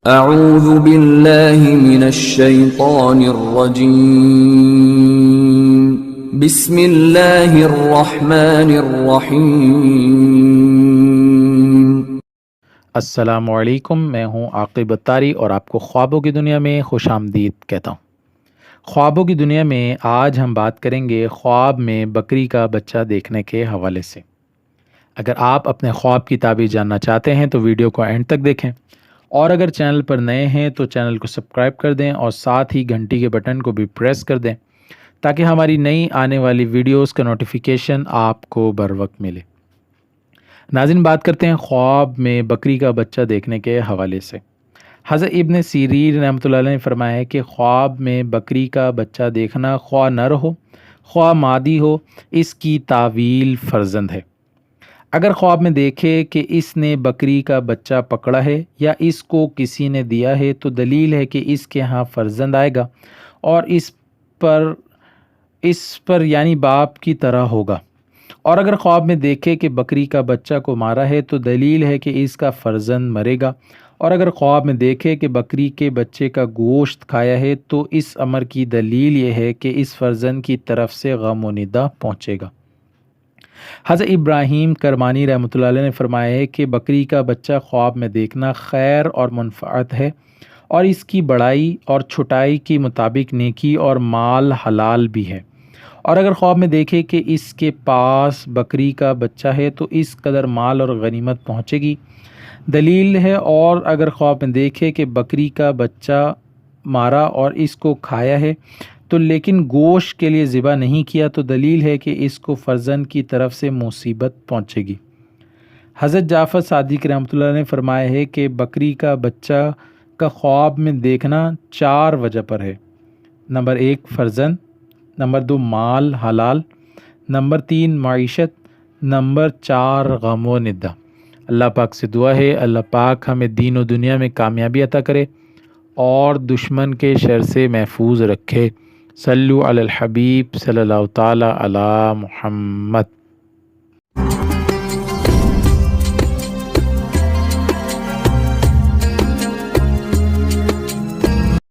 اعوذ باللہ من الشیطان الرجیم بسم اللہ الرحمن الرحیم۔ السلام علیکم، میں ہوں عاقب اتاری اور آپ کو خوابوں کی دنیا میں خوش آمدید کہتا ہوں۔ خوابوں کی دنیا میں آج ہم بات کریں گے خواب میں بکری کا بچہ دیکھنے کے حوالے سے۔ اگر آپ اپنے خواب کی تعبیر جاننا چاہتے ہیں تو ویڈیو کو اینڈ تک دیکھیں، اور اگر چینل پر نئے ہیں تو چینل کو سبسکرائب کر دیں اور ساتھ ہی گھنٹی کے بٹن کو بھی پریس کر دیں تاکہ ہماری نئی آنے والی ویڈیوز کا نوٹیفیکیشن آپ کو بر وقت ملے۔ ناظرین، بات کرتے ہیں خواب میں بکری کا بچہ دیکھنے کے حوالے سے۔ حضرت ابن سیرین رحمۃ اللہ علیہ نے فرمایا ہے کہ خواب میں بکری کا بچہ دیکھنا خواہ نر ہو خواہ مادی ہو، اس کی تعویل فرزند ہے۔ اگر خواب میں دیکھے کہ اس نے بکری کا بچہ پکڑا ہے یا اس کو کسی نے دیا ہے تو دلیل ہے کہ اس کے ہاں فرزند آئے گا اور اس پر یعنی باپ کی طرح ہوگا۔ اور اگر خواب میں دیکھے کہ بکری کا بچہ کو مارا ہے تو دلیل ہے کہ اس کا فرزند مرے گا۔ اور اگر خواب میں دیکھے کہ بکری کے بچے کا گوشت کھایا ہے تو اس امر کی دلیل یہ ہے کہ اس فرزند کی طرف سے غم و ندا پہنچے گا۔ حضرت ابراہیم کرمانی رحمۃ اللہ علیہ نے فرمایا ہے کہ بکری کا بچہ خواب میں دیکھنا خیر اور منفعت ہے، اور اس کی بڑائی اور چھٹائی کے مطابق نیکی اور مال حلال بھی ہے۔ اور اگر خواب میں دیکھے کہ اس کے پاس بکری کا بچہ ہے تو اس قدر مال اور غنیمت پہنچے گی، دلیل ہے۔ اور اگر خواب میں دیکھے کہ بکری کا بچہ مارا اور اس کو کھایا ہے تو لیکن گوشت کے لیے ذبح نہیں کیا تو دلیل ہے کہ اس کو فرزند کی طرف سے مصیبت پہنچے گی۔ حضرت جعفر صادق رحمۃ اللہ نے فرمایا ہے کہ بکری کا بچہ کا خواب میں دیکھنا 4 وجہ پر ہے۔ نمبر 1 فرزند، نمبر 2 مال حلال، نمبر 3 معیشت، نمبر 4 غم و ندا۔ اللہ پاک سے دعا ہے اللہ پاک ہمیں دین و دنیا میں کامیابی عطا کرے اور دشمن کے شر سے محفوظ رکھے۔ صلو علی الحبیب صلی اللہ تعالی علی محمد۔